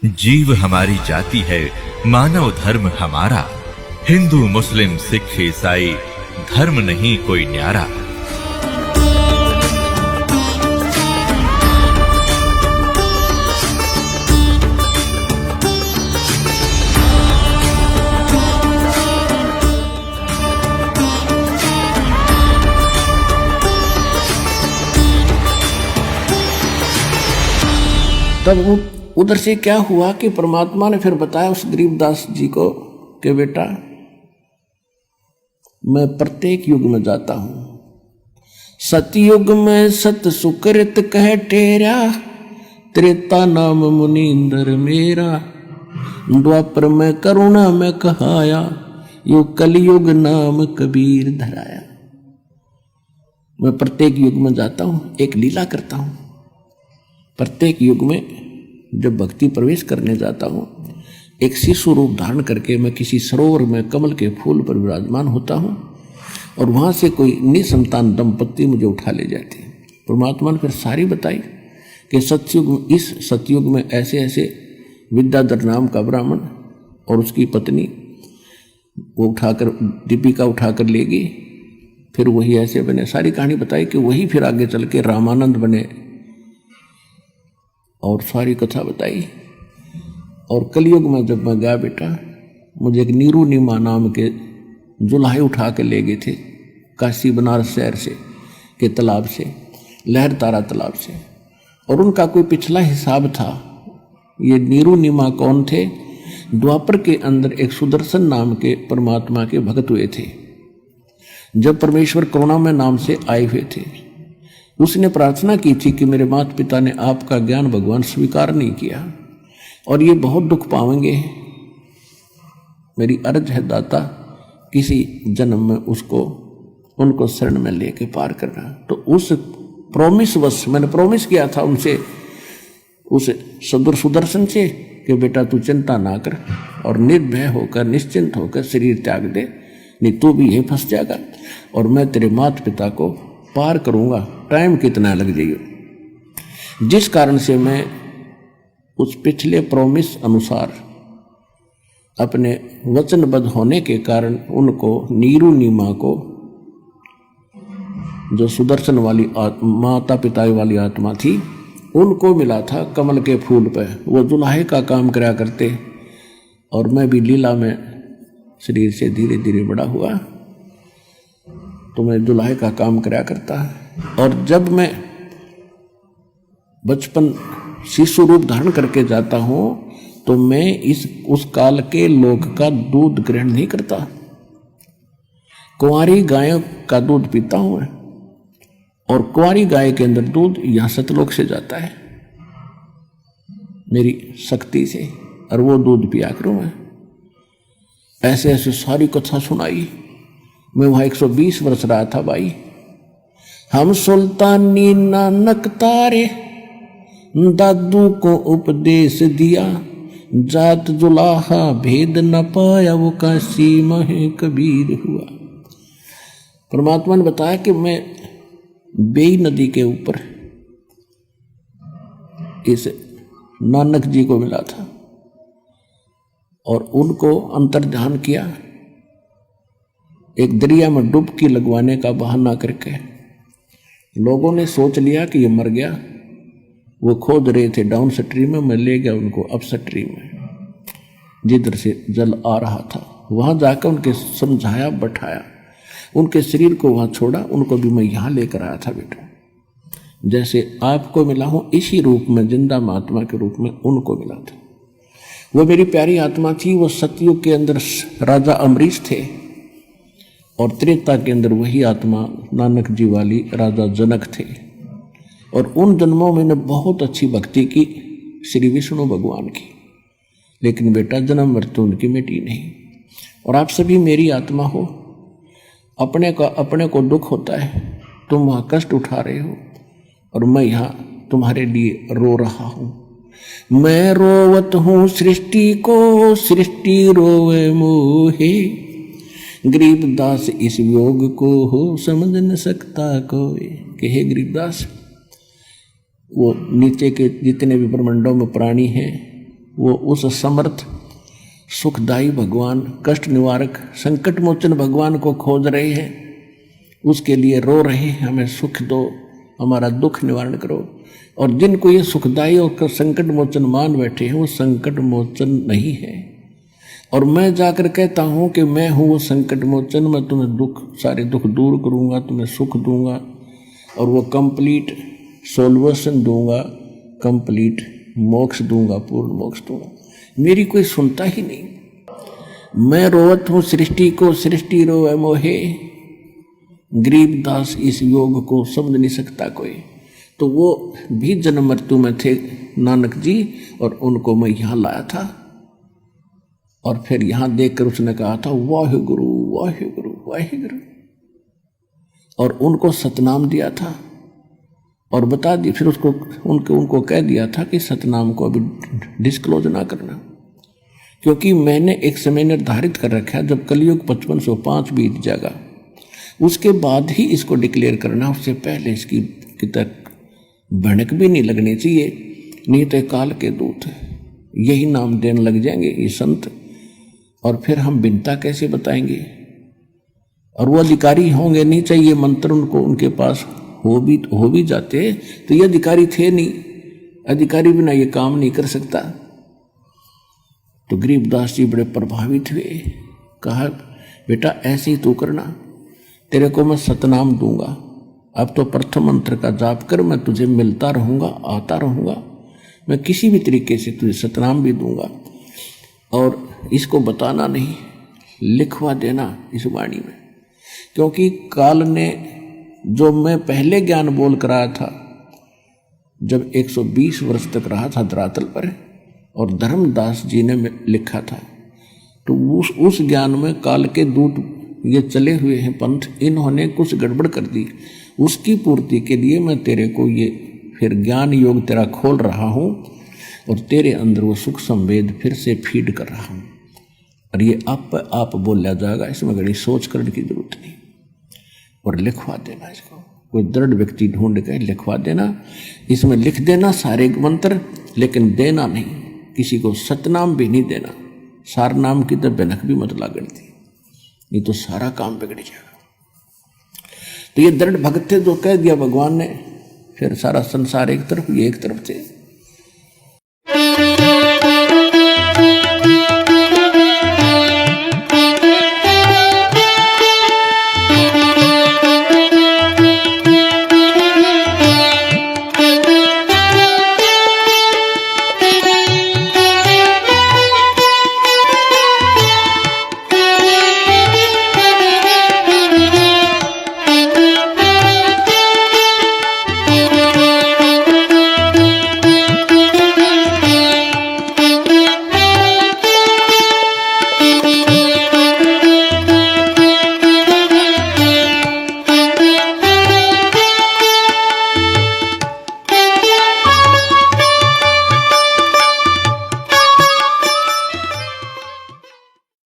जीव हमारी जाति है, मानव धर्म हमारा। हिंदू मुस्लिम सिख ईसाई धर्म नहीं कोई न्यारा। तब उधर से क्या हुआ कि परमात्मा ने फिर बताया उस गरीबदास जी को कि बेटा मैं प्रत्येक युग में जाता हूं। सतयुग में सत सुकृत कह टेरा, त्रेता नाम मुनींद्र मेरा, द्वापर में करुणा में कहाया, यो कलयुग नाम कबीर धराया। मैं प्रत्येक युग में जाता हूं, एक लीला करता हूं। प्रत्येक युग में जब भक्ति प्रवेश करने जाता हूं, एक शिशु रूप धारण करके मैं किसी सरोवर में कमल के फूल पर विराजमान होता हूं और वहां से कोई निसंतान दंपत्ति मुझे उठा ले जाती है। परमात्मा ने फिर सारी बताई कि सतयुग, इस सतयुग में ऐसे ऐसे विद्याधर नाम का ब्राह्मण और उसकी पत्नी वो उठाकर दीपिका उठाकर ले गई। फिर वही ऐसे बने, सारी कहानी बताई कि वही फिर आगे चल के रामानंद बने और सारी कथा बताई। और कलयुग में जब मैं गया बेटा, मुझे एक नीरू नीमा नाम के जुल्हे उठा के ले गए थे काशी बनारस शहर से के तालाब से, लहर तारा तालाब से। और उनका कोई पिछला हिसाब था। ये नीरू नीमा कौन थे? द्वापर के अंदर एक सुदर्शन नाम के परमात्मा के भक्त हुए थे। जब परमेश्वर करुणामय नाम से आए हुए थे, उसने प्रार्थना की थी कि मेरे माता पिता ने आपका ज्ञान भगवान स्वीकार नहीं किया और ये बहुत दुख पाएंगे। मेरी अर्ज है दाता, किसी जन्म में उनको शरण में लेके पार करना। तो उस प्रॉमिस वश मैंने प्रॉमिस किया था उनसे, उस सदुर सुदर्शन से कि बेटा तू चिंता ना कर और निर्भय होकर निश्चिंत होकर शरीर त्याग दे, नहीं तू भी यही फंस जाएगा और मैं तेरे माता पिता को पार करूंगा, टाइम कितना लग जाइए। जिस कारण से मैं उस पिछले प्रॉमिस अनुसार अपने वचनबद्ध होने के कारण उनको नीरू नीमा को, जो सुदर्शन वाली माता पिता वाली आत्मा थी, उनको मिला था कमल के फूल पर। वो दुल्हे का काम करा करते और मैं भी लीला में शरीर से धीरे धीरे बड़ा हुआ तो मैं दुल्हे का काम करा करता है। और जब मैं बचपन शिशु रूप धारण करके जाता हूं तो मैं उस काल के लोक का दूध ग्रहण नहीं करता। कुंवारी गाय का दूध पीता हूं मैं और कुंवारी गाय के अंदर दूध यहां सतलोक से जाता है मेरी शक्ति से, और वो दूध पिया करूं मैं। ऐसे ऐसे सारी कथा सुनाई। मैं वहां 120 वर्ष रहा था भाई। हम सुल्तानी नानक तारे, दादू को उपदेश दिया, जात जुलाहा भेद न पाया, वो काशी में कबीर हुआ। परमात्मा ने बताया कि मैं बेई नदी के ऊपर इस नानक जी को मिला था और उनको अंतर्ध्यान किया। एक दरिया में डुबकी लगवाने का बहाना करके लोगों ने सोच लिया कि ये मर गया। वो खोद रहे थे डाउन स्ट्रीम में, मैं ले गया उनको अप स्ट्रीम में जिधर से जल आ रहा था। वहां जाकर उनके समझाया, बैठाया, उनके शरीर को वहां छोड़ा। उनको भी मैं यहां लेकर आया था बेटा। जैसे आपको मिला हूं इसी रूप में, जिंदा महात्मा के रूप में उनको मिला था। वो मेरी प्यारी आत्मा थी। वो सतयुग के अंदर राजा अमरीश थे और त्रेता के अंदर वही आत्मा नानक जी वाली राजा जनक थे। और उन जन्मों में बहुत अच्छी भक्ति की श्री विष्णु भगवान की, लेकिन बेटा जन्म मृत्यु उनकी मिटी नहीं। और आप सभी मेरी आत्मा हो, अपने को दुख होता है, तुम वहाँ कष्ट उठा रहे हो और मैं यहाँ तुम्हारे लिए रो रहा हूँ। मैं रोवत हूँ सृष्टि को, सृष्टि रोवे मोहे, गरीबदास इस योग को हो समझ न सकता कोई। कि हे गरीबदास, वो नीचे के जितने भी ब्रह्मांडों में प्राणी हैं वो उस समर्थ सुखदायी भगवान, कष्ट निवारक, संकट मोचन भगवान को खोज रहे हैं, उसके लिए रो रहे हैं, हमें सुख दो, हमारा दुख निवारण करो। और जिनको ये सुखदायी और संकट मोचन मान बैठे हैं वो संकट मोचन नहीं है। और मैं जाकर कहता हूं कि मैं हूं वो संकट मोचन, मैं तुम्हें दुख, सारे दुख दूर करूंगा, तुम्हें सुख दूंगा और वो कंप्लीट सोल्यूशन दूंगा, कंप्लीट मोक्ष दूंगा, पूर्ण मोक्ष दूंगा। मेरी कोई सुनता ही नहीं। मैं रोवत हूं सृष्टि को, सृष्टि रोवे मोहे, गरीबदास इस योग को समझ नहीं सकता कोई। तो वो भी जन्म मृत्यु में थे नानक जी, और उनको मैं यहाँ लाया था और फिर यहाँ देखकर उसने कहा था वाहिगुरु वाहिगुरु वाहिगुरु, और उनको सतनाम दिया था और बता दी, फिर उसको उनको कह दिया था कि सतनाम को अभी डिस्क्लोज ना करना, क्योंकि मैंने एक समय निर्धारित कर रखा है, जब कलयुग 5505 बीत जाएगा उसके बाद ही इसको डिक्लेयर करना, उससे पहले इसकी तक भनक भी नहीं लगनी चाहिए, नहीं तो काल के दूत यही नाम देने लग जाएंगे ये संत, और फिर हम बिनता कैसे बताएंगे। और वो अधिकारी होंगे नहीं, चाहिए मंत्र उनको उनके पास हो भी जाते तो ये अधिकारी थे नहीं, अधिकारी बिना ये काम नहीं कर सकता। तो गरीबदास जी बड़े प्रभावित हुए, कहा बेटा ऐसे ही तू करना, तेरे को मैं सतनाम दूंगा, अब तो प्रथम मंत्र का जाप कर, मैं तुझे मिलता रहूंगा, आता रहूंगा, मैं किसी भी तरीके से तुझे सतनाम भी दूंगा, और इसको बताना नहीं, लिखवा देना इस वाणी में। क्योंकि काल ने जो मैं पहले ज्ञान बोल कर आया था, जब 120 वर्ष तक रहा था धरातल पर, और धर्मदास जी ने लिखा था, तो उस ज्ञान में काल के दूत ये चले हुए हैं पंथ, इन्होंने कुछ गड़बड़ कर दी, उसकी पूर्ति के लिए मैं तेरे को ये फिर ज्ञान योग तेरा खोल रहा हूँ, और तेरे अंदर वो सुख संवेद फिर से फीड कर रहा हूँ, और ये आप बोला जाएगा, इसमें घड़ी सोच करने की जरूरत नहीं। और लिखवा देना इसको, कोई दृढ़ व्यक्ति ढूंढ के लिखवा देना, इसमें लिख देना सारे मंत्र, लेकिन देना नहीं, किसी को सतनाम भी नहीं देना, सार नाम की तो बनक भी मत लागण थी, नहीं तो सारा काम बिगड़ जाएगा। तो ये दृढ़ भक्त थे, जो कह दिया भगवान ने, फिर सारा संसार एक तरफ, ये एक तरफ थे।